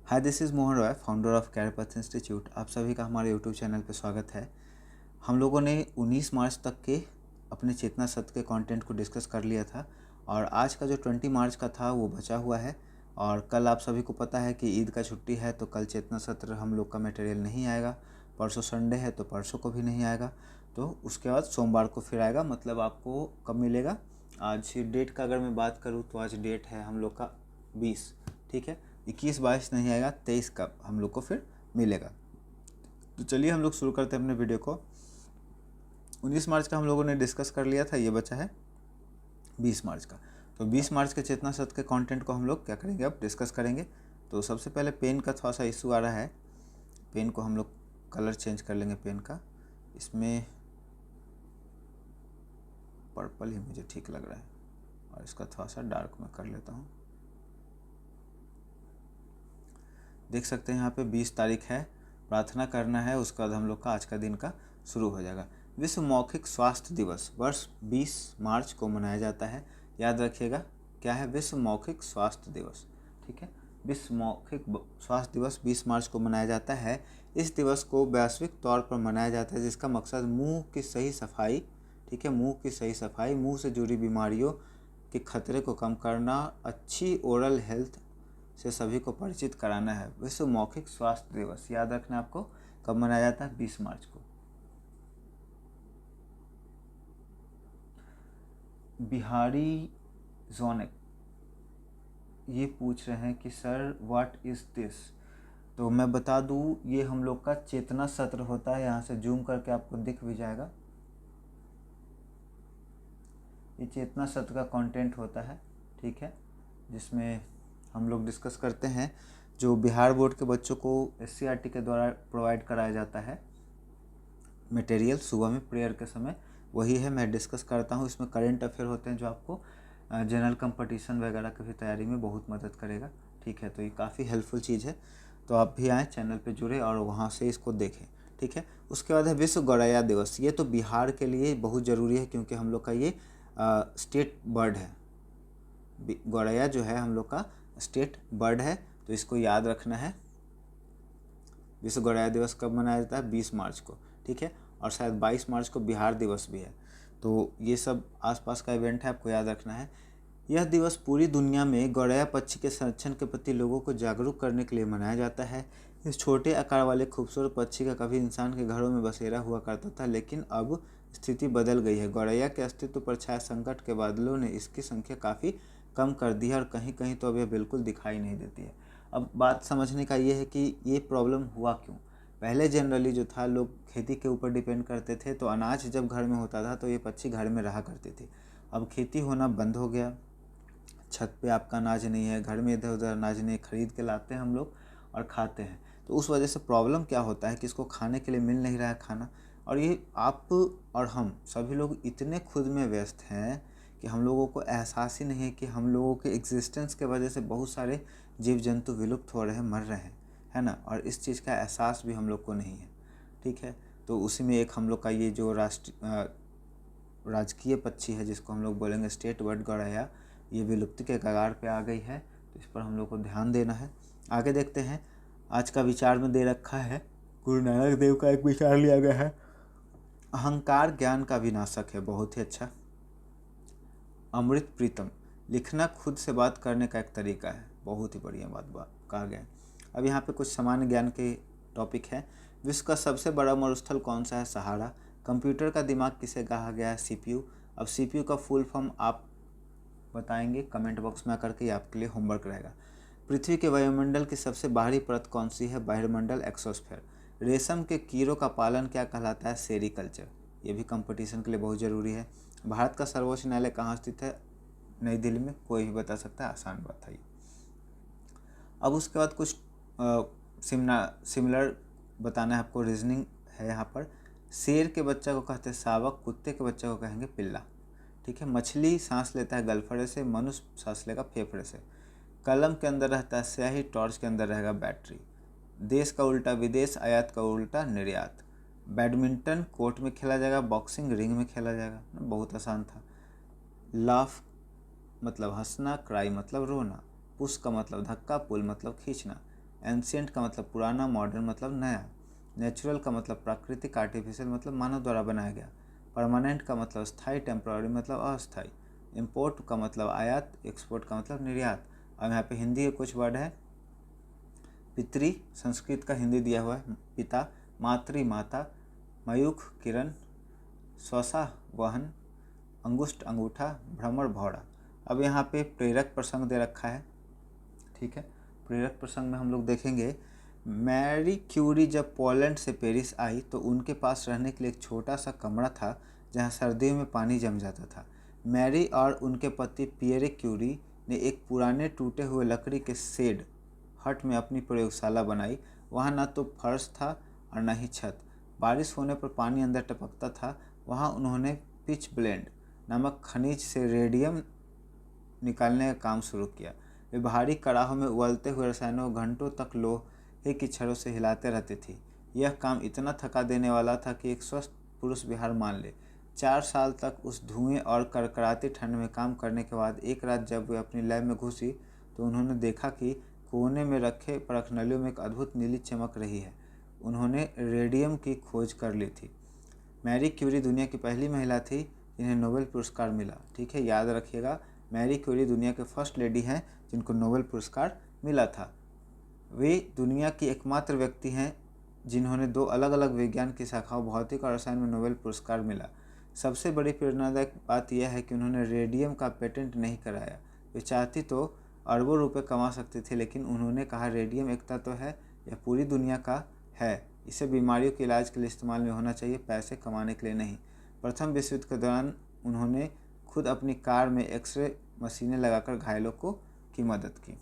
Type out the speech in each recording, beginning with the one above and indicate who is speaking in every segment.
Speaker 1: Hi, this is Mohan Roy, founder of career institute. आप सभी का हमारे यूट्यूब चैनल पर स्वागत है। हम लोगों ने 19 मार्च तक के अपने चेतना सत्र के कंटेंट को डिस्कस कर लिया था और आज का जो 20 मार्च का था वो बचा हुआ है। और कल आप सभी को पता है कि ईद का छुट्टी है, तो कल चेतना सत्र हम लोग का मटेरियल नहीं आएगा। परसों संडे है तो परसों को भी नहीं आएगा, तो उसके बाद सोमवार को फिर आएगा। मतलब आपको कब मिलेगा? आज डेट का अगर मैं बात करूँ तो आज डेट है हम लोग का 20, ठीक है। 21-22 नहीं आएगा, 23 का हम लोग को फिर मिलेगा। तो चलिए हम लोग शुरू करते हैं अपने वीडियो को। 19 मार्च का हम लोगों ने डिस्कस कर लिया था, ये बचा है 20 मार्च का। तो 20 मार्च के चेतना सत्र के कंटेंट को हम लोग क्या करेंगे, अब डिस्कस करेंगे। तो सबसे पहले पेन का थोड़ा सा इशू आ रहा है। पेन को हम लोग कलर चेंज कर लेंगे पेन का। इसमें पर्पल ही मुझे ठीक लग रहा है और इसका थोड़ा सा डार्क मैं कर लेता हूँ। देख सकते हैं यहाँ पे 20 तारीख है, प्रार्थना करना है, उसके बाद हम लोग का आज का दिन का शुरू हो जाएगा। विश्व मौखिक स्वास्थ्य दिवस वर्ष 20 मार्च को मनाया जाता है। याद रखिएगा क्या है, विश्व मौखिक स्वास्थ्य दिवस, ठीक है। विश्व मौखिक स्वास्थ्य दिवस 20 मार्च को मनाया जाता है। इस दिवस को वैश्विक तौर पर मनाया जाता है जिसका मकसद मुंह की सही सफाई, ठीक है, मुंह की सही सफाई, मुंह से जुड़ी बीमारियों के खतरे को कम करना, अच्छी ओरल हेल्थ से सभी को परिचित कराना है। विश्व मौखिक स्वास्थ्य दिवस याद रखना आपको कब मनाया जाता है, 20 मार्च को। बिहारी जोनिक ये पूछ रहे हैं कि सर व्हाट इज़ दिस। तो मैं बता दूं, ये हम लोग का चेतना सत्र होता है। यहाँ से जूम करके आपको दिख भी जाएगा। ये चेतना सत्र का कंटेंट होता है, ठीक है, जिसमें हम लोग डिस्कस करते हैं जो बिहार बोर्ड के बच्चों को SCERT के द्वारा प्रोवाइड कराया जाता है मटेरियल सुबह में प्रेयर के समय, वही है मैं डिस्कस करता हूँ। इसमें करेंट अफेयर होते हैं जो आपको जनरल कंपटीशन वगैरह की भी तैयारी में बहुत मदद करेगा, ठीक है। तो ये काफ़ी हेल्पफुल चीज़ है। तो आप भी आएँ, चैनल पे जुड़े और वहाँ से इसको देखें, ठीक है। उसके बाद है विश्व गौरैया दिवस। ये तो बिहार के लिए बहुत ज़रूरी है क्योंकि हम लोग का ये स्टेट बर्ड है। गौरैया जो है हम लोग का स्टेट बर्ड है, तो इसको याद रखना है। विश्व गौरैया दिवस कब मनाया जाता है? 20 मार्च को, ठीक है। और शायद 22 मार्च को बिहार दिवस भी है। तो ये सब आसपास का इवेंट है, आपको याद रखना है। यह दिवस पूरी दुनिया में गौरैया पक्षी के संरक्षण के प्रति लोगों को जागरूक करने के लिए मनाया जाता है। इस छोटे आकार वाले खूबसूरत पक्षी का कभी इंसान के घरों में बसेरा हुआ करता था, लेकिन अब स्थिति बदल गई है। गौरैया के अस्तित्व पर छाए संकट के बादलों ने इसकी संख्या काफ़ी कम कर दी है और कहीं कहीं तो अब यह बिल्कुल दिखाई नहीं देती है। अब बात समझने का ये है कि ये प्रॉब्लम हुआ क्यों। पहले जनरली जो था, लोग खेती के ऊपर डिपेंड करते थे, तो अनाज जब घर में होता था तो ये पक्षी घर में रहा करते थे। अब खेती होना बंद हो गया, छत पे आपका अनाज नहीं है, घर में इधर उधर अनाज नहीं, खरीद के लाते हैं हम लोग और खाते हैं। तो उस वजह से प्रॉब्लम क्या होता है कि इसको खाने के लिए मिल नहीं रहा है खाना। और ये आप और हम सभी लोग इतने खुद में व्यस्त हैं कि हम लोगों को एहसास ही नहीं है कि हम लोगों के एग्जिस्टेंस के वजह से बहुत सारे जीव जंतु विलुप्त हो रहे हैं, मर रहे हैं, है ना। और इस चीज़ का एहसास भी हम लोग को नहीं है, ठीक है। तो उसी में एक हम लोग का ये जो राजकीय पक्षी है जिसको हम लोग बोलेंगे स्टेट बर्ड गौरैया, ये विलुप्ति के कगार पे आ गई है। तो इस पर हम लोग को ध्यान देना है। आगे देखते हैं, आज का विचार में दे रखा है, गुरु नानक देव का एक विचार लिया गया है, अहंकार ज्ञान का विनाशक है। बहुत ही अच्छा। अमृत प्रीतम, लिखना खुद से बात करने का एक तरीका है। बहुत ही बढ़िया बात कहा गया है। अब यहाँ पे कुछ सामान्य ज्ञान के टॉपिक है। विश्व का सबसे बड़ा मरुस्थल कौन सा है? सहारा। कंप्यूटर का दिमाग किसे कहा गया है? CPU। अब CPU का फुल फॉर्म आप बताएंगे कमेंट बॉक्स में आकर के, आपके लिए होमवर्क रहेगा। पृथ्वी के वायुमंडल की सबसे बाहरी परत कौन सी है? बहिर्मंडल, एक्सोस्फेयर। रेशम के कीड़ों का पालन क्या कहलाता है? सेरीकल्चर। ये भी कंपटीशन के लिए बहुत ज़रूरी है। भारत का सर्वोच्च न्यायालय कहाँ स्थित है? नई दिल्ली में। कोई भी बता सकता है, आसान बात है ये। अब उसके बाद कुछ सिमिलर बताना है आपको, रीजनिंग है यहाँ पर। शेर के बच्चा को कहते हैं शावक, कुत्ते के बच्चे को कहेंगे पिल्ला, ठीक है। मछली सांस लेता है गलफड़े से, मनुष्य सांस लेगा फेफड़े से। कलम के अंदर रहता है स्याही, टॉर्च के अंदर रहेगा बैटरी। देश का उल्टा विदेश, आयात का उल्टा निर्यात। बैडमिंटन कोर्ट में खेला जाएगा, बॉक्सिंग रिंग में खेला जाएगा। बहुत आसान था। लाफ मतलब हंसना, क्राई मतलब रोना, पुश का मतलब धक्का, पुल मतलब खींचना। एंशियंट का मतलब पुराना, मॉडर्न मतलब नया, नेचुरल का मतलब प्राकृतिक, आर्टिफिशियल मतलब मानव द्वारा बनाया गया, परमानेंट का मतलब स्थायी, टेम्पोररी मतलब अस्थायी, इम्पोर्ट का मतलब आयात, एक्सपोर्ट का मतलब निर्यात। अब यहाँ पे हिंदी के कुछ वर्ड है। पितृ संस्कृत का हिंदी दिया हुआ है पिता, मातृ माता, मयूख किरण, स्वसा वाहन, अंगुष्ठ अंगूठा, भ्रमर भौरा। अब यहाँ पे प्रेरक प्रसंग दे रखा है, ठीक है। प्रेरक प्रसंग में हम लोग देखेंगे, मैरी क्यूरी जब पोलैंड से पेरिस आई तो उनके पास रहने के लिए एक छोटा सा कमरा था जहाँ सर्दियों में पानी जम जाता था। मैरी और उनके पति पियरे क्यूरी ने एक पुराने टूटे हुए लकड़ी के शेड हट में अपनी प्रयोगशाला बनाई। वहाँ न तो फर्श था और न ही छत। बारिश होने पर पानी अंदर टपकता था। वहाँ उन्होंने पिच ब्लेंड नामक खनिज से रेडियम निकालने का काम शुरू किया। वे भारी कड़ाहों में उबलते हुए रसायनों को घंटों तक लोहे की छड़ों से हिलाते रहते थे। यह काम इतना थका देने वाला था कि एक स्वस्थ पुरुष विहार मान ले। 4 साल तक उस धुएं और कड़कड़ाती ठंड में काम करने के बाद एक रात जब वे अपनी लैब में घुसी तो उन्होंने देखा कि कोने में रखे परखनलियों में एक अद्भुत नीली चमक रही है। उन्होंने रेडियम की खोज कर ली थी। मैरी क्यूरी दुनिया की पहली महिला थी जिन्हें नोबेल पुरस्कार मिला, ठीक है, याद रखिएगा। मैरी क्यूरी दुनिया के फर्स्ट लेडी हैं जिनको नोबेल पुरस्कार मिला था। वे दुनिया की एकमात्र व्यक्ति हैं जिन्होंने 2 अलग अलग विज्ञान की शाखाओं भौतिक और रसायन में नोबेल पुरस्कार मिला। सबसे बड़ी प्रेरणादायक बात यह है कि उन्होंने रेडियम का पेटेंट नहीं कराया। वे चाहती तो अरबों रुपए कमा सकती थी, लेकिन उन्होंने कहा रेडियम एक तत्व है, यह पूरी दुनिया का है, इसे बीमारियों के इलाज के लिए इस्तेमाल में होना चाहिए, पैसे कमाने के लिए नहीं। प्रथम विश्व युद्ध के दौरान उन्होंने खुद अपनी कार में एक्सरे मशीनें लगाकर घायलों की मदद की,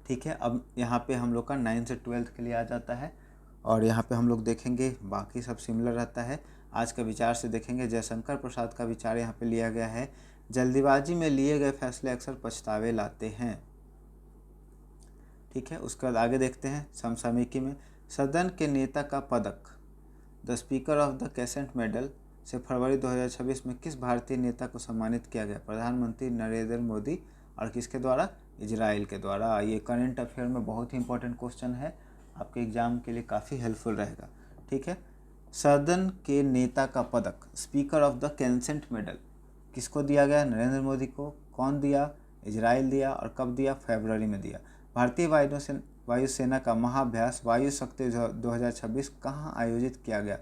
Speaker 1: ठीक है। अब यहाँ पे हम लोग का 9 से 12 के लिए आ जाता है और यहाँ पे हम लोग देखेंगे बाकी सब सिमिलर रहता है। आज का विचार से देखेंगे, जयशंकर प्रसाद का विचार यहाँ पे लिया गया है, जल्दीबाजी में लिए गए फैसले अक्सर पछतावे लाते हैं, ठीक है। उसके बाद आगे देखते हैं समसामयिकी में, सदन के नेता का पदक the speaker of the Knesset medal से फरवरी 2026 में किस भारतीय नेता को सम्मानित किया गया? प्रधानमंत्री नरेंद्र मोदी और किसके द्वारा? इजराइल के द्वारा। ये करंट अफेयर में बहुत ही इंपॉर्टेंट क्वेश्चन है, आपके एग्जाम के लिए काफ़ी हेल्पफुल रहेगा, ठीक है। सदन के नेता का पदक speaker of the Knesset medal किसको दिया गया? नरेंद्र मोदी को। कौन दिया? इजराइल दिया। और कब दिया? फरवरी में दिया। भारतीय वायुसेना का महाअभ्यास वायु शक्ति 2026 कहाँ आयोजित किया गया?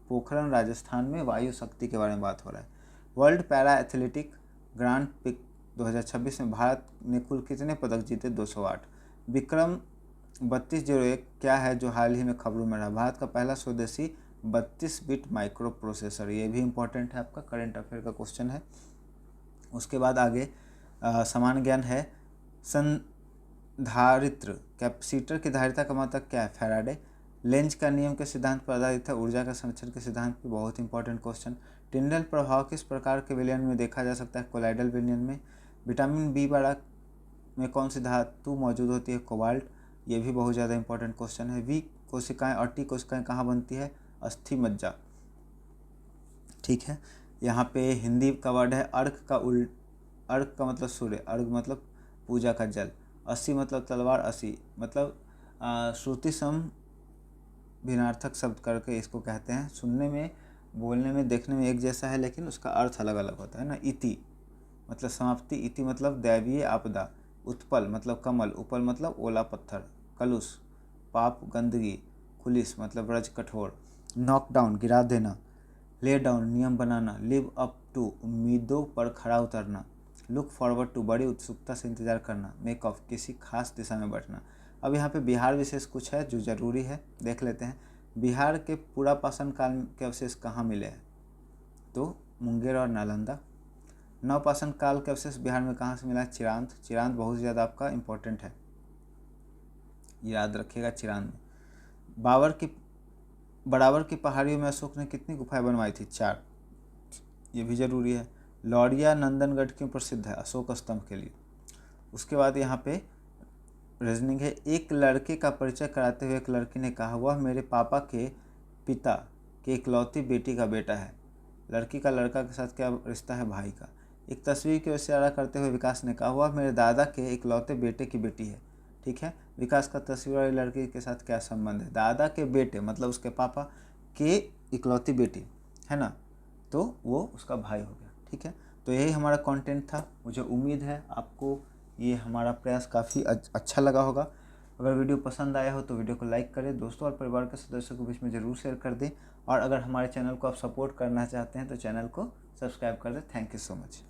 Speaker 1: पोखरण, राजस्थान में वायु शक्ति के बारे में बात हो रहा है। World para athletic grand prix 2026 में भारत ने कुल कितने पदक जीते? 208। विक्रम 3201 क्या है जो हाल ही में खबरों में रहा? भारत का पहला स्वदेशी 32 बिट माइक्रो प्रोसेसर। ये भी इंपॉर्टेंट है, आपका करंट अफेयर का क्वेश्चन है। उसके बाद आगे समान ज्ञान है, संधारित्र कैपेसिटर की धारिता का मात्रक क्या है? फैराडे। लेंज का नियम के सिद्धांत पर आधारित है, ऊर्जा का संरक्षण के सिद्धांत पर। बहुत इंपॉर्टेंट क्वेश्चन। टिंडल प्रभाव किस प्रकार के विलयन में देखा जा सकता है? कोलाइडल विलयन में। विटामिन B12 में कौन सी धातु मौजूद होती है? कोबाल्ट। ये भी बहुत ज़्यादा इंपॉर्टेंट क्वेश्चन है। वी कोशिकाएं और टी कोशिकाएं कहाँ बनती है? अस्थि मज्जा, ठीक है। यहाँ पे हिंदी का वर्ड है अर्घ का मतलब सूर्य, अर्घ मतलब पूजा का जल, अस्सी मतलब तलवार, अस्सी मतलब श्रुति सम भिन्नार्थक शब्द करके इसको कहते हैं। सुनने में, बोलने में, देखने में एक जैसा है लेकिन उसका अर्थ अलग अलग होता है ना। इति मतलब समाप्ति, इति मतलब दैवीय आपदा, उत्पल मतलब कमल, उपल मतलब ओला पत्थर, कलुष पाप गंदगी, खुलिस मतलब व्रज कठोर, नॉकडाउन गिरा देना, ले डाउन नियम बनाना, लिव अप टू उम्मीदों पर खरा उतरना, लुक फॉरवर्ड टू बड़ी उत्सुकता से इंतजार करना, मेक ऑफ किसी खास दिशा में बढ़ना। अब यहाँ पे बिहार विशेष कुछ है जो ज़रूरी है, देख लेते हैं। बिहार के पुरापाषाण काल के अवशेष कहाँ मिले हैं? तो मुंगेर और नालंदा। नवपाषाण काल के अवशेष बिहार में कहाँ से मिला है? चिरांद। चिरांद बहुत ज़्यादा आपका इम्पोर्टेंट है, याद रखिएगा चिरांद में। बराबर की पहाड़ियों में अशोक ने कितनी गुफाएं बनवाई थी? 4, ये भी जरूरी है। लौरिया नंदनगढ़ क्यों प्रसिद्ध है? अशोक स्तंभ के लिए। उसके बाद यहाँ पे रीजनिंग है, एक लड़के का परिचय कराते हुए एक लड़की ने कहा वह मेरे पापा के पिता की इकलौती बेटी का बेटा है। लड़की का लड़का के साथ क्या रिश्ता है? भाई का। एक तस्वीर की ओर इशारा करते हुए विकास ने कहा वह मेरे दादा के इकलौते बेटे की बेटी है। ठीक है। विकास का तस्वीर वाली लड़की के साथ क्या संबंध है? दादा के बेटे मतलब उसके पापा के इकलौती बेटी है ना, तो वो उसका भाई हो गया, ठीक है। तो यही हमारा कंटेंट था। मुझे उम्मीद है आपको ये हमारा प्रयास काफ़ी अच्छा लगा होगा। अगर वीडियो पसंद आया हो तो वीडियो को लाइक करें, दोस्तों और परिवार के सदस्यों के बीच में ज़रूर शेयर कर दें, और अगर हमारे चैनल को आप सपोर्ट करना चाहते हैं तो चैनल को सब्सक्राइब कर दें। Thank you so much.